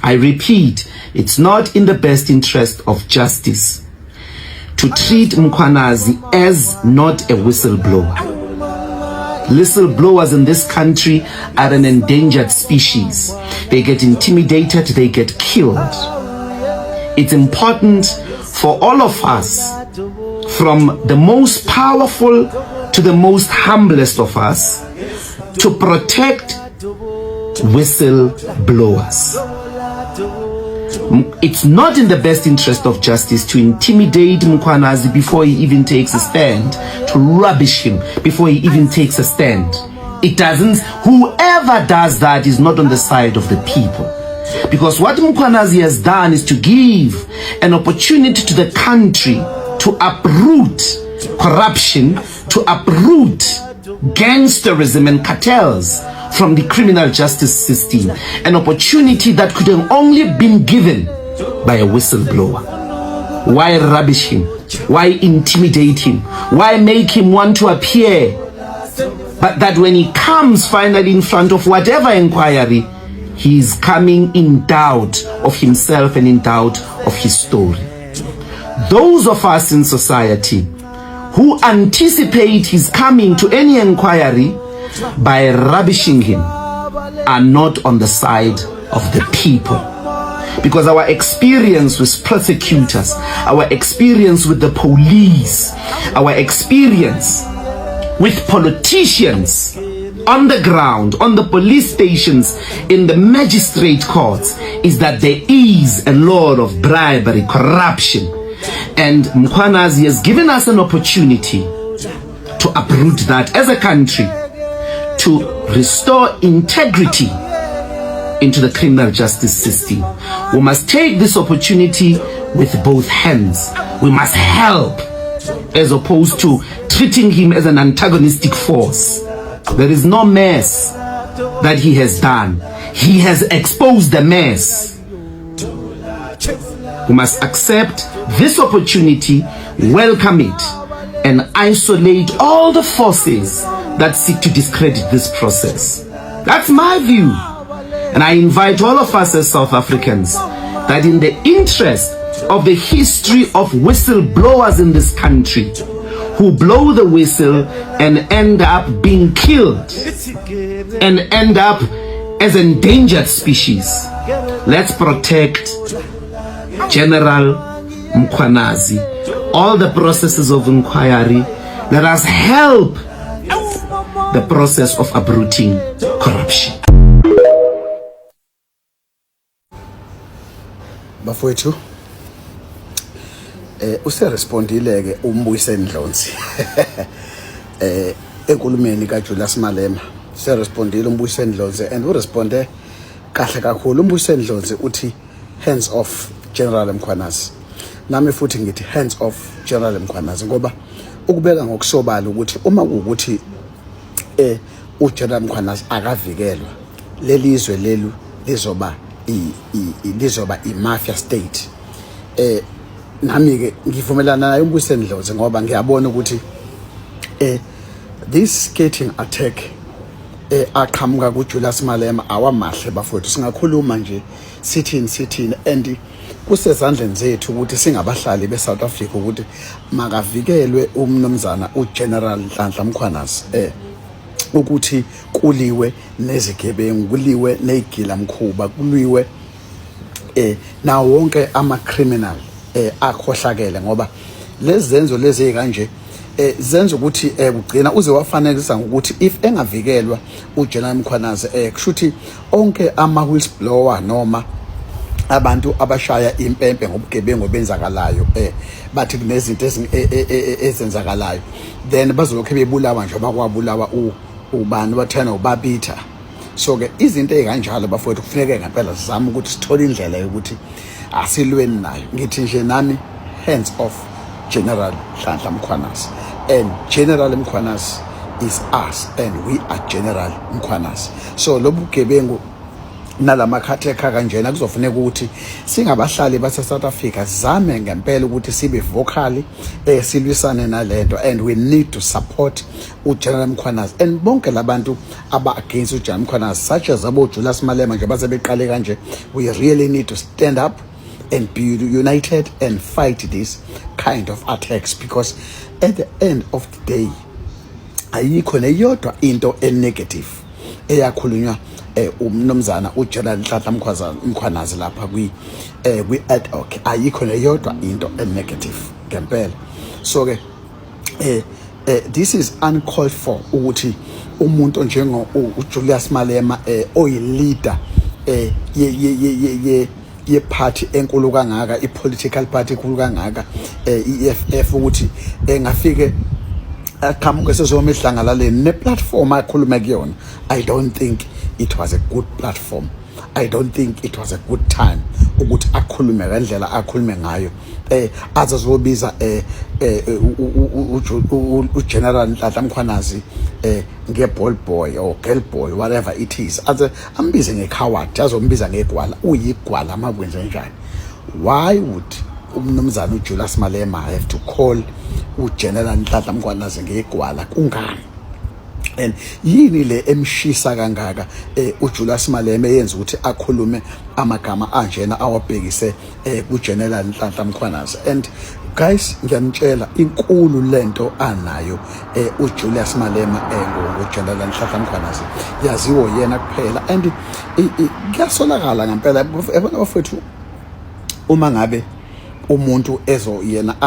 I repeat, it's not in the best interest of justice to treat Mkhwanazi as not a whistleblower. Whistleblowers in this country are an endangered species. They get intimidated, they get killed. It's important for all of us, from the most powerful to the most humblest of us, to protect whistleblowers. It's not in the best interest of justice to intimidate Mkhwanazi before he even takes a stand, to rubbish him before he even takes a stand. It doesn't. Whoever does that is not on the side of the people. Because what Mkhwanazi has done is to give an opportunity to the country to uproot corruption, to uproot gangsterism and cartels from the criminal justice system, an opportunity that could have only been given by a whistleblower. Why rubbish him? Why intimidate him? Why make him want to appear? But that when he comes finally in front of whatever inquiry, he is coming in doubt of himself and in doubt of his story. Those of us in society who anticipate his coming to any inquiry by rubbishing him are not on the side of the people. Because our experience with prosecutors, our experience with the police, our experience with politicians on the ground, on the police stations, in the magistrate courts, is that there is a lot of bribery, corruption. And Mkhwanazi has given us an opportunity to uproot that as a country, to restore integrity into the criminal justice system. We must take this opportunity with both hands. We must help, as opposed to treating him as an antagonistic force. There is no mess that he has done. He has exposed the mess. We must accept this opportunity, welcome it, and isolate all the forces that seek to discredit this process. That's my view. And I invite all of us as South Africans that in the interest of the history of whistleblowers in this country, who blow the whistle and end up being killed and end up as endangered species, let's protect General Mkhwanazi. All the processes of inquiry, let us help the process of uprooting corruption. Bafowethu, userespondile ke uMbuyiseni Dlonzi enkulumeni kaJulius Malema. Userespondile uMbuyiseni Dlonzi and uresponde kahle kakhulu. uMbuyiseni Dlonzi uthi hands off General Mkhwanazi. Nami futhi ngithi hands off General Mkhwanazi, ngoba ukubeka ngokusobala ukuthi uma kuukuthi uGeneral Mkhwanazi akavikelwa, lelizwe lelu lizoba i-mafia state. Nami ke ngivumelana naye uMbuyiseni Dlonzi, ngoba ngiyabona ukuthi this skating attack aqhamuka kuJulius Malema awamahle bafowethu. Singakhuluma nje sithini and kusezandleni zethu ukuthi singabahlali beSouth Africa ukuthi makavikelwe umnomzana uGeneral Nhlanhla Mkhwanazi, ukuthi kuliwe nezigebengu, kuliwe negila mkhuba, kuliwe na wonke ama criminal akhohlakele, ngoba lezi zenzo lezi kanje zenza ukuthi kugcina uze wafanelisa ukuthi if engavikelwa uGeneral Mkhwanazi kushuthi onke ama whistleblower noma abantu abashaya impempe ngobugebengu benzakalayo bathi kunezinto ezenzakalayo, then bazolokho bebulawa nje bakwabulawa ubani bathana ubabitha. So ke izinto ezikanjalo bafowethu kufuneka ngempela sizama ukuthi sithole indlela yokuthi asilweni nayo. Ngithi nje nami hands off General Nhlanhla Mkhwanazi, and General Mkhwanazi is us and we are General Mkhwanazi. So lobu gebengu nalama khatheka kanjena kuzofuneka ukuthi singabahlali base South Africa zame ngempela ukuthi sibe vocal silwisane nalento, and we need to support uGeneral Mkhwanazi and bonke labantu aba against uGeneral Mkhwanazi, such as abo Julius Malema nje basebeqale kanje. We really need to stand up and be united and fight this kind of attacks, because at the end of the day ayikho neyodwa into negative eyakhulunywa umnomzana uGeneral Nhlanhla Mkhwanazi lapha kwi ad hoc. Ayikho neyodwa into negative ngempela. So ke this is uncalled for ukuthi umuntu njengo uJulius Malema oyileader ye party enkulu kangaka, i political party enkulu kangaka, EFF, ukuthi engafike aqhamuke sezomihlangano ne platform akhuluma kuyona. I don't think it was a good platform. I don't think it was a good time ukuthi akhulume ngendlela akhulume ngayo. Azazobiza uGeneral Nhlanhla Mkhwanazi ngeball boy or girl boy, whatever it is. Ambize ngecoward, azombiza ngegwala. Uyigwala makwenze njani? Why would umnomzana uJulius Malema have to call uGeneral Nhlanhla Mkhwanazi ngegwala? Kungani? And yini le emshisa kangaka uJulius Malema yenza ukuthi akhulume amagama anjena awabhekise kuGeneral Nhlanhla Mkhwanazi? And guys, ngiyanitshela inkulu lento anayo uJulius Malema ngoGeneral Nhlanhla Mkhwanazi, yaziwo yena kuphela. And kuyasolakala ngempela bafethu, uma ngabe umuntu yena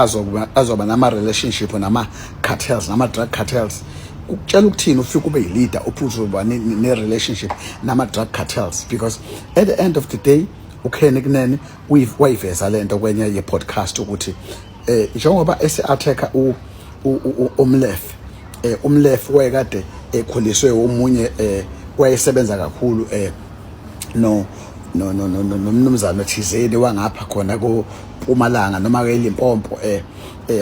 azoba nama relationship nama cartels, nama drug cartels, ukutshela ukuthini ufika ube yileader uphuzoba ne relationship nama drug cartels? Because at the end of the day uKhenny Kunene wayiveza lento kwenye ye podcast ukuthi njengoba ese-attacker umlef wayekade ekhuliswe omunye wayesebenza kakhulu nomnumzana thizeni wangapha khona ko Mpumalanga noma ke Limpopo,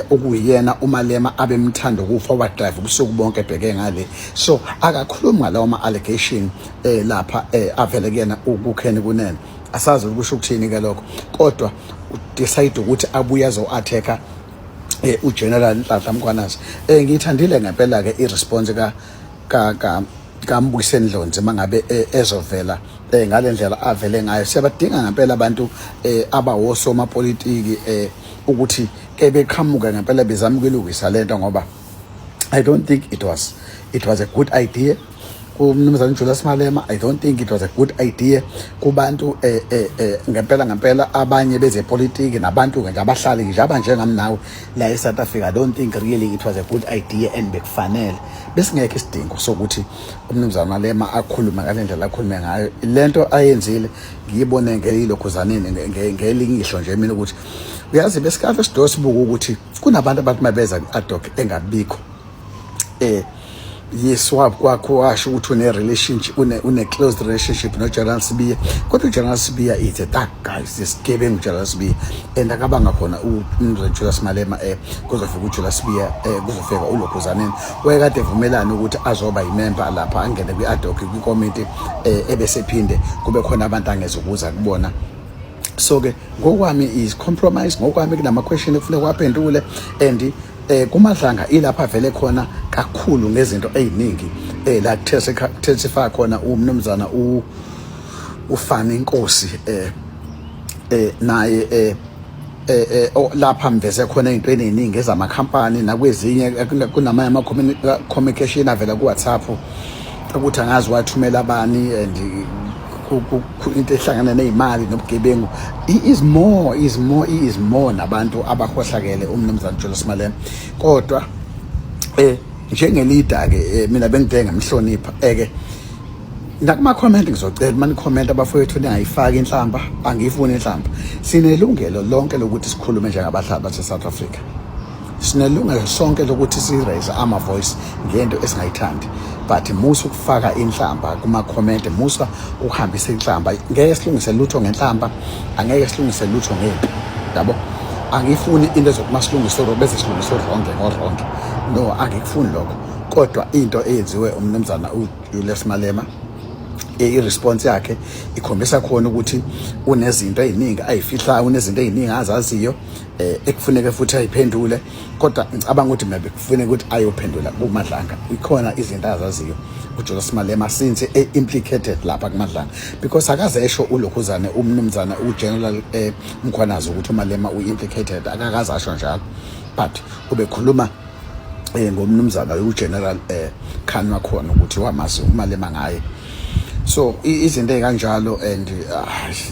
okuyena uMalema abemthanda ukufa wa drive ubusuku bonke ebheke ngale. So akakhuluma ngalawo ama allegation lapha avele kuyena uKhenny Kunene. Asazi ukusho ukuthini ke lokho, kodwa decide ukuthi abuye azo-attacker uGeneral Nhlanhla Mkhwanazi. Ngithandile ngempela ke i-response kaMbuyiseni Dlonzi mangabe ezovela ngalendlela avele ngayo. Siyabadinga ngempela abantu abawosoma politiki ukuthi ke beqhamuka ngempela bezama ukulungisa lento, ngoba I don't think it was a good idea umnumzana Julius Malema. I don't think it was a good idea kubantu ngempela abanye bezepolitiki nabantu nje abahlali nje abanjengami nawe la eSouth Africa. I don't think really it was a good idea and bekufanele besingekho isidingo sokuthi umnumzana Malema akhulume ngalendlela akhulume ngayo. Lento ayenzile ngiyibone ngeyilokhuzaneni ngelingihlo nje mina ukuthi uyazi besikade sidosibuka ukuthi kunabantu abathi mabeza ad hoc engabikho yeswap kwakho washo ukuthi une relationship une close relationship noGeneral Sibiya, kodwa uGeneral Sibiya is a dark guy, sisgebeng uGeneral Sibiya, and akabanga khona umnumzana Julius Malema kuzofika uJulius Sibiya kuzofika ulokhuzaneni wayekade evumelana ukuthi azoba yimember lapha angene kwi-ad hoc kwicommittee ebesephinde kube khona abantu angezokuza kubona. So ke ngokwami is compromise, ngokwami kunama question ekufuneka waphendule, and kumadlanga ilapha vele khona kakhulu ngezinto eziningi la testify khona umnumzana uFani Nkosi naye lapha mveze khona izinto eziningi ezamakhampani nakwezinye kunamanye ama communication avela ku WhatsApp ukuthi angazi wathumela abani and into ehlangana nezimali nobugebengu. He is more nabantu abahohlakele umnumzana Julius Malema. Kodwa njengeleader ke mina bengidenge mhlonipha ke nakuma comment ngizocela mani comment abafowethu ningayifaki inhlamba, angifuni inhlamba. Sinelungelo lonke lokuthi sikhulume njengabahlali base South Africa. Sinelungelo sonke lokuthi si-raise ama voice ngento esingayithandi, but musa ukufaka inhlamba kuma comment, musa uhambisa inhlamba. Ngeke silungise lutho ngenhlamba, angeke silungise lutho ngempi, yabo. Angifuni into ezokuma silungise bese silungise wrong. No, angikufuni lokho. Kodwa into eyenziwe umnumzana uJulius Malema i-response yakhe ikhombisa khona ukuthi unezinto eziningi ayifihlayo, unezinto eziningi azaziyo ekufuneka futhi ayiphendule, kodwa ngicabanga ukuthi maybe kufuneka ukuthi ayophendula kuMadlanga. Ikhona izinto azaziyo uJulius Malema since implicated lapha kuMadlanga, because akaze esho uLokhuzane umnumzana uGeneral Mkhwanazi ukuthi uMalema uimplicated, akakaze asho njalo, but ubekhuluma ngomnumzana uGeneral Khan wakhona ukuthi wamazi uMalema ngaye. So izinto ezikanjalo and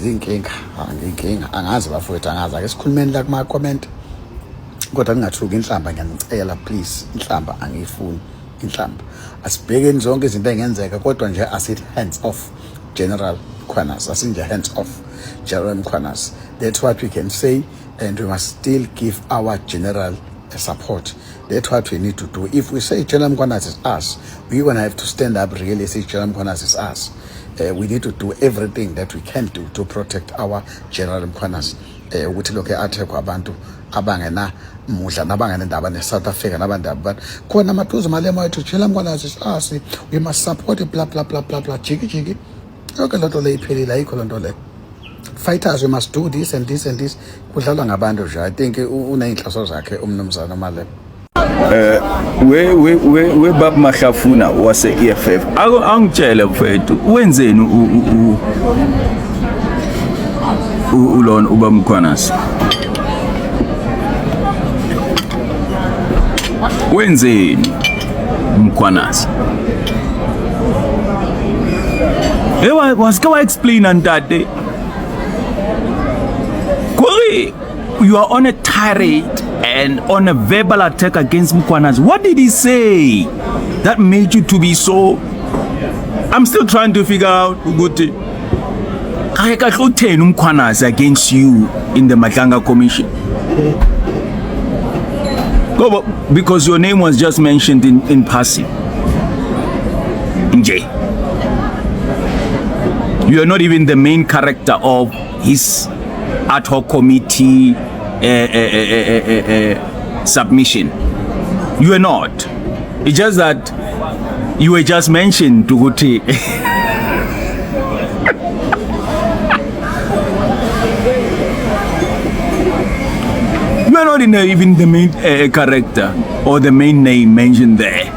inkinga angazi bafowethu, angazi ake sikhulumeni la kuma comment, kodwa ningathuki inhlamba, ngiyanicela please, inhlamba angiyifuni. Inhlamba asibhekeni zonke izinto engenzeka, kodwa nje asithi hands off General Mkhwanazi, asinje hands off General Mkhwanazi. That's what we can say, and we must still give our general support. That's what we need to do. If we say General Mkhwanazi is us, we're gonna have to stand up really say General Mkhwanazi is us. We need to do everything that we can do to protect our General Mkhwanazi. Ukuthi lokho athekwa abantu abangena mudla nabangenendaba neSouth Africa nabandaba khona amaphuzu Malema wethu General Mkhwanazi is us, we must support blah blah blah blah blah jiki yonke lonto le iphelile, ayikho lonto le. Fighters, we must do this and this and this. Kudlalwa ngabantu nje. I think uneyinhloso zakhe umnumzana Malema. We Bab Mahlafuna wase EFF. Angitshele mfethu wenzeni ulon uba Mkhwanazi. Wenzeni Mkhwanazi. Wasika explain ntate. You are on a tirade and on a verbal attack against Mkhwanazi. What did he say that made you to be so? I'm still trying to figure out ukuthi utheni Mkhwanazi against you in the Madlanga Commission. Because your name was just mentioned in passing. Nje. You are not even the main character of his ad hoc committee submission. You are not. It's just that you were just mentioned to Guti. You are not even the main character or the main name mentioned there.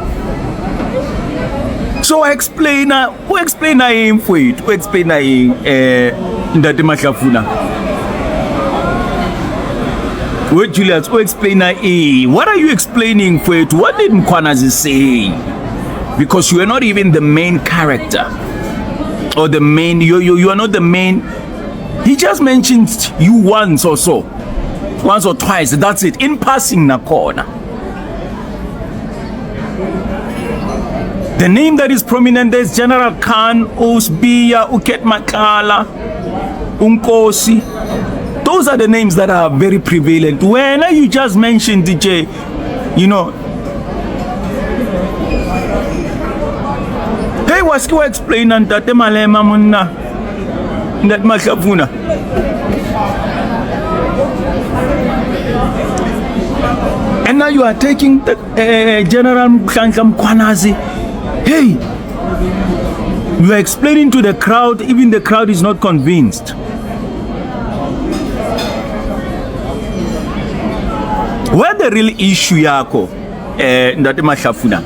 So explain him for it. Explain him Ndati Mahlafuna. Wait, Julius, explain what are you explaining for it? What did Mkhwanazi say? Because you are not even the main character or the main. You are not the main. He just mentioned you once or so, once or twice. That's it. In passing, na corner. The name that is prominent there is General Khan, Osbiya, Uket Makala, Unkosi. Those are the names that are very prevalent. When you just mentioned DJ, you know. Hey, what's you explain and that Malema munna that Mahlafuna. And now you are taking the General Mkhwanazi. Hey, you are explaining to the crowd, even the crowd is not convinced. Where the real issue yako, Ndati Mahlafuna,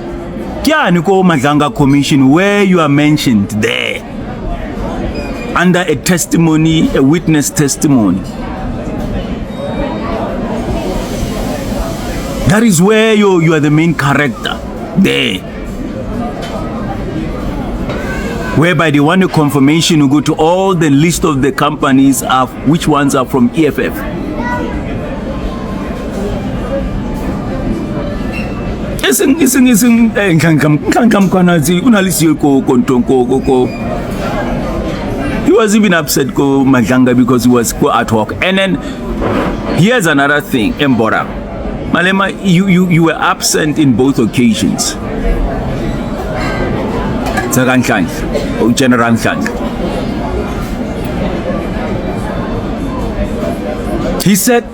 kyani ko Madlanga Commission where you are mentioned there under a testimony, a witness testimony. That is where you are the main character there. Whereby they want a confirmation, you go to all the list of the companies of which ones are from EFF. Listen, Mkhwanazi unalisiyo ko. He was even upset ko Madlanga because he was ko ad hoc. And then here's another thing, Mbora. Malema, you were absent in both occasions. General Nhlanhla. He said,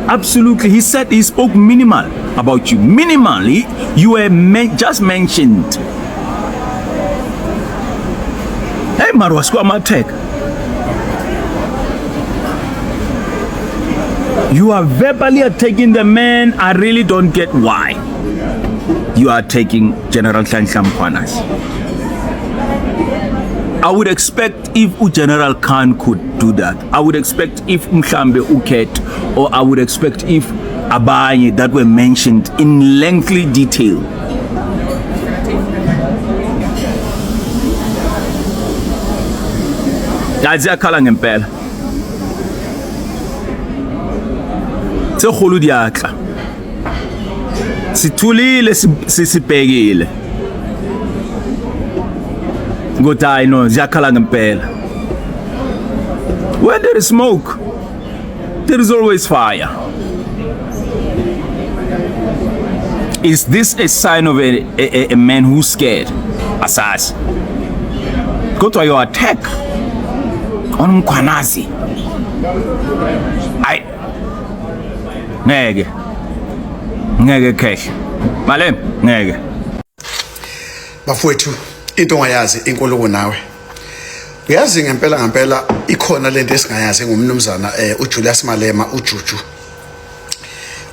absolutely, he spoke minimal about you. Minimally, you were just mentioned. Hey, Marwas kwa attack. You are verbally attacking the man. I really don't get why you are attacking General Nhlanhla Mkhwanazi. I would expect if General Khan could do that. I would expect if Mhlambe Uket, or I would expect if Abanye, that were mentioned in lengthy detail. Aziyakhala ngempela. Sekhulu diatla. Sithulile sisibhekile. Ngoba no ziyakhala ngempela. When there is smoke, there is always fire. Is this a sign of a man who's scared? Asas. Go to your attack on Mkhwanazi. Ngeke cash. Malem, ngeke. Bafowethu, into ongayazi inkulumo nawe. Uyazi ngempela ikhona lento esingayazi ngumnumzana uJulius Malema uJuju.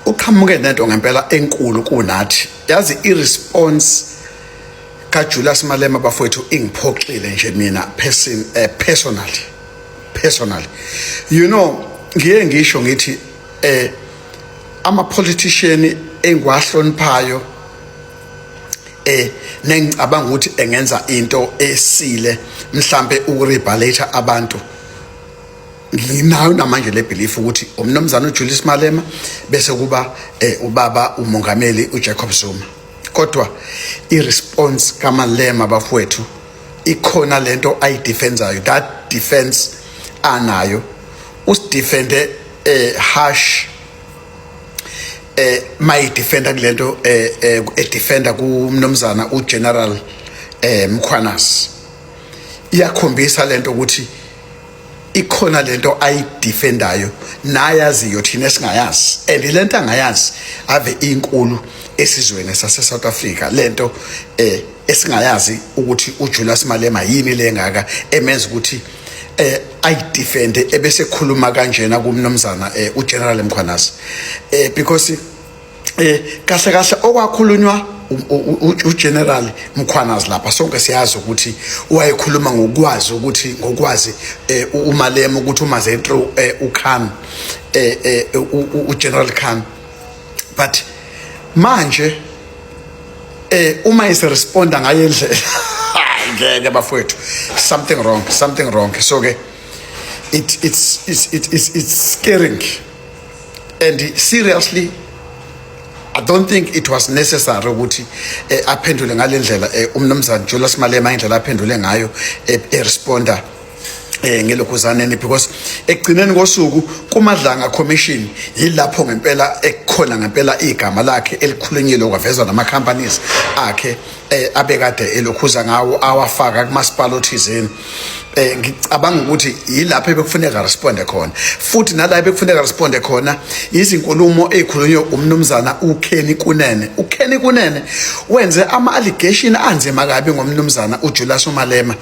Uqhamuke nento ngempela enkulu kunathi. Yazi iresponse kaJulius Malema bafowethu ingiphoxile nje mina personally. You know, ngiye ngisho ngithi ama politician engwahloniphayo nengicabanga ukuthi engenza into esile mhlambe ukurebalate abantu. Nginayo namanje le belief ukuthi umnumzana uJulius Malema bese kuba ubaba umongameli uJacob Zuma. Kodwa iresponse kaMalema bafowethu ikhona lento ayidefendayo. That defense anayo usidefende harsh my defender kulento defender kumnumzana uGeneral Mkhwanazi. Iyakhombisa lento ukuthi ikhona lento ayidefendayo nayaziyo thina singayazi, and lento angayazi ave inkulu esizweni sase South Africa, lento esingayazi ukuthi uJulius Malema yini lengaka emenza ukuthi ayidefende ebese khuluma kanjena kumnumzana uGeneral Mkhwanazi. Because kahle okwakhulunywa uGeneral Mkhwanazi lapha sonke siyazi ukuthi wayekhuluma ngokwazi uMalema ukuthi umaze through uKhan uGeneral Khan. But manje uma isiresponda ngayendlela ngeke bafowethu something wrong. So ke it's scaring, and seriously I don't think it was necessary ukuthi aphendule ngalendlela umnumzana Julius Malema indlela aphendule ngayo responda ngelokhuzaneni, because ekugcineni kosuku kumadlanga commission yilapho ngempela ekukhona ngempela igama lakhe elikhulunyile okwavezwa nama companies akhe abekade elokhuza ngawo awafaka kumasipala othizeni. Ngicabanga ukuthi yilapho bekufuneka responde khona, futhi nalapho bekufuneka responde khona izinkulumo ezikhulunywe umnumzana uKenny Kunene wenze ama allegation anzima kabi ngomnumzana uJulius Malema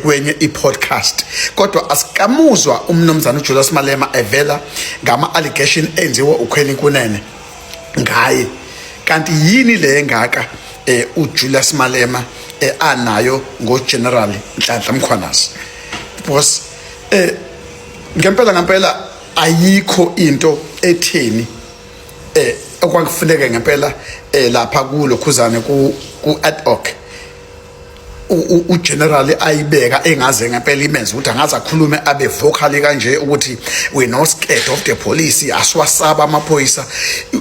kwenye ipodcast. Kodwa asikamuzwa umnumzana uJulius Malema evela ngama allegation enziwe uKenny Kunene ngaye, kanti yini le ngaka uJulius Malema anayo ngoGeneral Nhlanhla Mkhwanazi. Because ngempela ayikho into etheni okwakufuneka ngempela lapha kulokhuzane ku ad hoc uGeneral ayibeka engaze ngempela imenze ukuthi angaze akhulume abe vocal kanje ukuthi we not scared of the police, aswasaba amaphoyisa.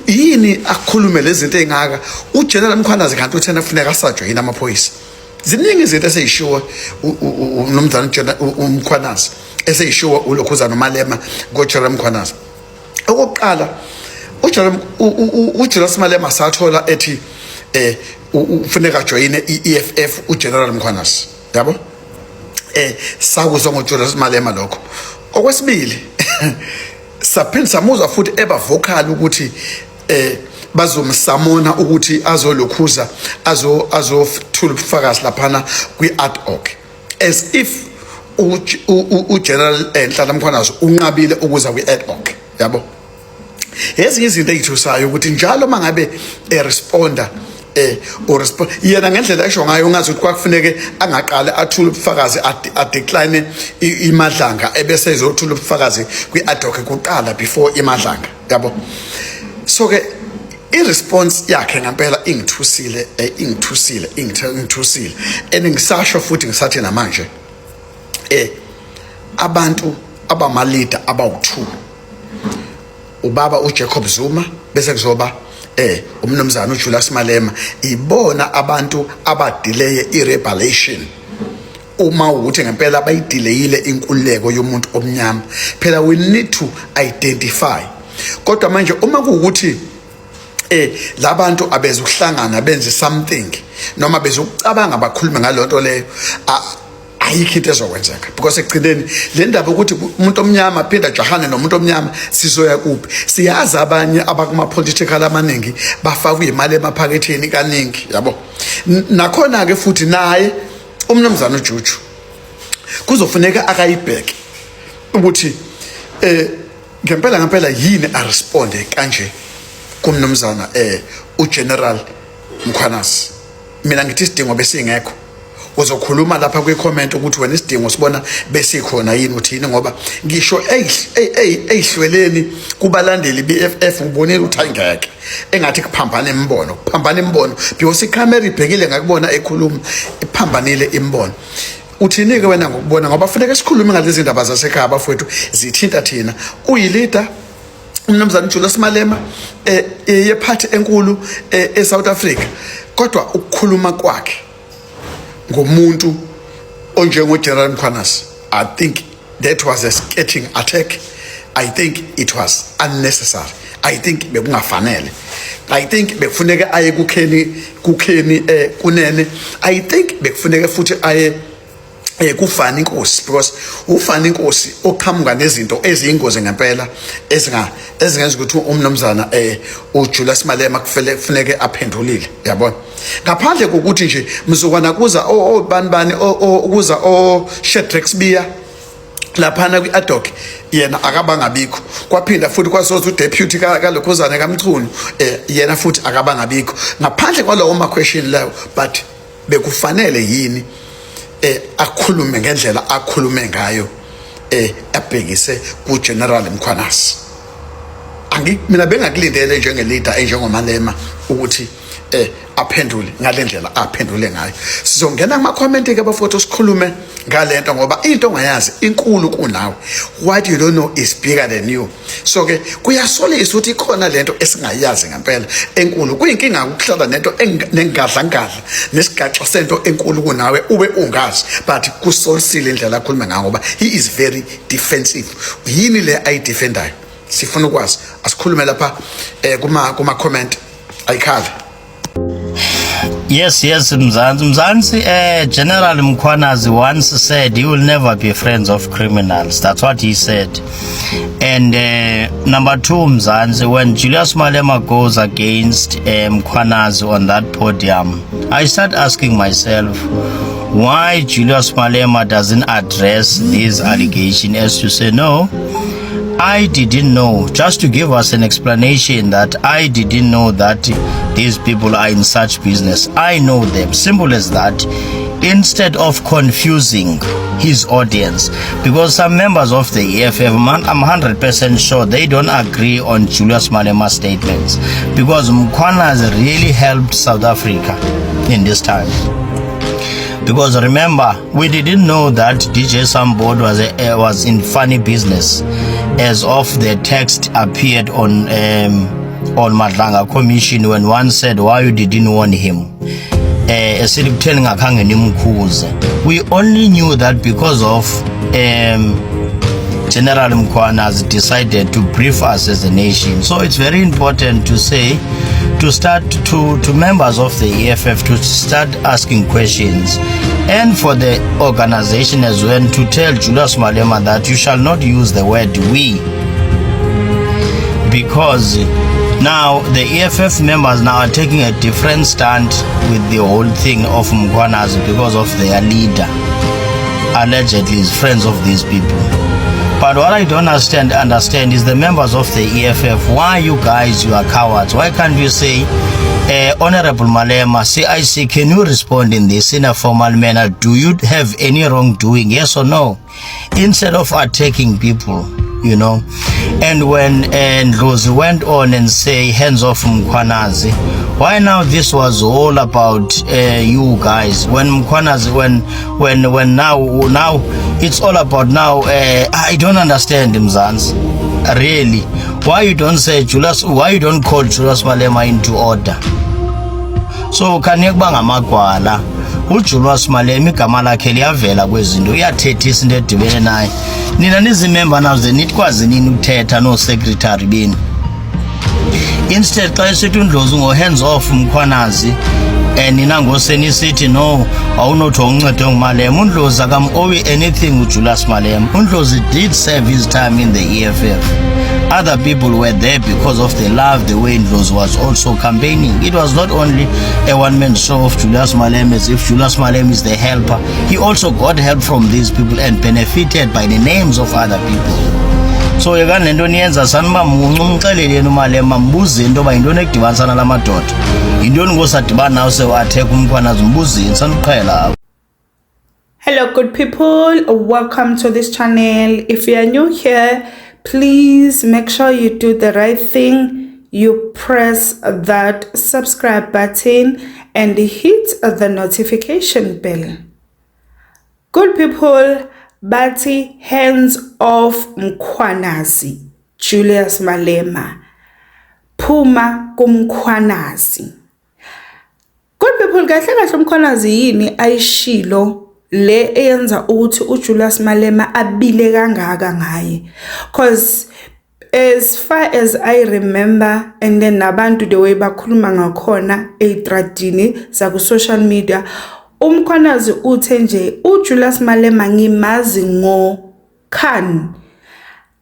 Yini akhulume lezi zinto ezingaka uGeneral Mkhwanazi kanti uthena kufuneka asajoyina amaphoyisa? Ziningi izinto eseyishiwo umnumzana uMkhwanazi eseyishiwo ulokhuzana uMalema ngoGeneral Mkhwanazi. Okokuqala uJulius Malema sathola ethi ufuneka joyine iEFF uGeneral Mkhwanazi, yabo sakuzwa ngoJulius Malema lokho. Okwesibili saphinda samuzwa futhi eba vocal ukuthi bazomsamona ukuthi azolokhuza azothula ubufakazi laphana kwi ad hoc, as if uGeneral Nhlanhla Mkhwanazi unqabile ukuza kwi-ad hoc, yabo. Ezinye izinto ezithusayo ukuthi njalo mangabe responda yena ngendlela esho ngayo ungazi ukuthi kwakufuneke angaqale athule ubufakazi adecline imadlanga ebese ezothula ubufakazi kwi-ad hoc kuqala before imadlanga, yabo. So ke i-response yakhe ngempela ingithusile and ngisasho futhi ngisathi namanje abantu abama-leader abawu-2 ubaba uJacob Zuma bese kuzoba umnumzana uJulius Malema, ibona abantu abadelay i-revelation uma ukuthi ngempela bayidelayile inkululeko yomuntu omnyama. Phela we need to identify. Kodwa manje uma kuwukuthi labantu abezuhlangana benze something noma bezucabanga bakhulume ngalonto leyo, ayikho into ezokwenzeka, because ekugcineni le ndaba ukuthi umuntu omnyama phinda jahane nomuntu omnyama sizoya kuphi. Siyazi abanye abakuma political amaningi bafaka imali emaphaketheni kaningi, yabo. Nakhona ke futhi naye umnumzana uJuju kuzofuneka akayibheke ukuthi ngempela yini a responde kanje kumnumzana uGeneral Mkhwanazi. Mina ngithi isidingo besingekho, uzokhuluma lapha kwi-comment ukuthi wena isidingo sibona besikhona yini uthini, ngoba ngisho eyihlweleni kubalandeli BFF ngibonile ukuthi ayingeke engathi kuphambana imbono because ikhamera ibhekile ngakubona ekhuluma iphambanile imbono. Uthini-ke wena ngokubona, ngoba kufuneka sikhulume ngalezi ndaba zasekhaya bafowethu zithinta thina. Uyilida umnumzana uJulius Malema yephathi enkulu eSouth Africa, kodwa ukukhuluma kwakhe ngomuntu onjengoGeneral Mkhwanazi, I think that was a sketching attack. I think it was unnecessary. I think bekungafanele. I think bekufuneka aye kukheni kunene. I think bekufuneka futhi aye kufana inkosi, because ufana inkosi oqhamuka nezinto eziyingozi ngempela ezingenza ukuthi umnumzana uJulius Malema kufuneke aphendulile, yabona. Ngaphandle kokuthi nje mzukwana kuza bani ukuza Shedrack Sibiya laphana kwi-ad hoc, yena akabangabikho. Kwaphinda futhi kwasoza uDeputy kaLokhuzana kaMchunu, yena futhi akabangabikho. Ngaphandle kwalawo ma-question lawo, but bekufanele yini akhulume ngendlela akhulume ngayo abhekise kuGeneral Mkhwanazi. Mina bengakulindele njengeleader enjengoMalema ukuthi aphendule ngalendlela aphendule ngayo. Sizongena kuma-comment ke bafowethu sikhulume ngalento, ngoba into ongayazi inkulu kunawe. What you don't know is bigger than you. So ke kuyasolisa ukuthi ikhona lento esingayazi ngempela enkulu. Kuyinkinga ukuhlala nento nengadla nesigaxo sento enkulu kunawe ube ungazi, but kusolisile indlela akhuluma ngayo ngoba he is very defensive. Yini le ayidefendayo? Sifuna ukwazi. Asikhulume lapha kuma-comment ayikhali. Yes, Mzansi. General Mkhwanazi once said he will never be friends of criminals. That's what he said. And number 2, Mzansi, when Julius Malema goes against Mkhwanazi on that podium, I start asking myself, why Julius Malema doesn't address these allegations as to say, no, I didn't know, just to give us an explanation that I didn't know that these people are in such business. I know them. Simple as that. Instead of confusing his audience, because some members of the EFF, I'm 100% sure they don't agree on Julius Malema's statements, because Mkhwanazi really helped South Africa in this time. Because remember, we didn't know that DJ Sambod was in funny business as of the text appeared on Madlanga Commission when one said, why you didn't warn him? We only knew that because of General Mkhwanazi decided to brief us as a nation. So it's very important to say, to members of the EFF to start asking questions, and for the organization as well to tell Julius Malema that you shall not use the word we, because now the EFF members now are taking a different stand with the whole thing of Mkhwanazi because of their leader. allegedly is friends of these people. But what I don't understand is the members of the EFF. Why you guys, you are cowards? Why can't you say, Honorable Malema, CIC, can you respond in this in a formal manner? Do you have any wrongdoing? Yes or no? Instead of attacking people, you know. And when Ndlozi went on and say hands off Mkhwanazi, why now this was all about you guys? When Mkhwanazi, when now it's all about now. I don't understand, Mzansi. Really, why you don't say Julius? Why you don't call Julius Malema into order? So kanekba ngamagwala uJulius Malema igama lakhe liyavela kwezinto, uyathethisa into edibene naye. Nina nizimember now ze nitkwazi nini ukuthetha no secretary beni. Instead xa esithi uNdlozi ngo hands off Mkhwanazi nina ngoseni sithi no awunothi uncedo nguMalema. uNdlozi akam-owe anything uJulius Malema. uNdlozi did serve his time in the EFF. Other people were there because of the love, the way Ndlozi was also campaigning. It was not only a one-man show of Julius Malema as if Julius Malema is the helper. He also got help from these people and benefited by the names of other people. So yekani lento niyenza sanuba mumxelele uMalema mbuze into ba yintoni ekudibanisa nala madoda. Yintoni ngosadibana nawe sewatheka uMkhwanazi mbuzini sanuqhela. Hello good people, welcome to this channel. If you are new here, please make sure you do the right thing. You press that subscribe button and hit the notification bell. Good people, Bati hands off Mkhwanazi, Julius Malema. Phuma kumkhwanazi. Good people, kahle kahle Mkhwanazi yini ayishilo le eyenza ukuthi uJulius Malema abile kangaka ngaye? Cause as far as I remember, and then nabantu the way bakhuluma ngakhona eitradini zaku social media, uMkhwanazi uthe nje uJulius Malema ngimazi ngo Khan.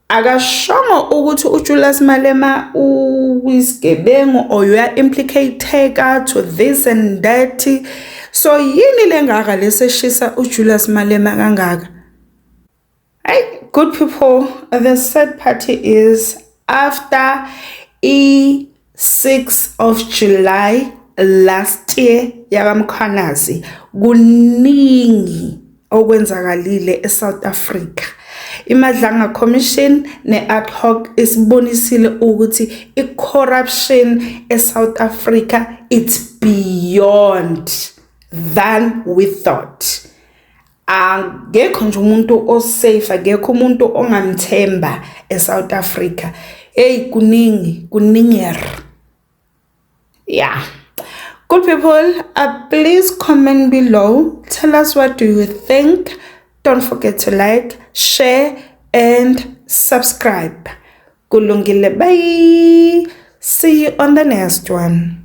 Akashongo ukuthi uJulius Malema uyisigebengu or you are implicated to this and that. So yini lengaka leseshisa uJulius Malema kangaka? Hey, good people, the sad party is after 6th of July last year yakamkhwanazi kuningi okwenzakalile eSouth Africa. Imadlanga Commission ne-ad hoc isibonisile ukuthi i-corruption eSouth Africa it's beyond than we thought. Angekho nje umuntu osafe, akekho umuntu ongamthemba eSouth Africa. Hey, kuningi. Yeah. Good people, please comment below. Tell us what do you think. Don't forget to like, share, and subscribe. Kulungile, bye. See you on the next one.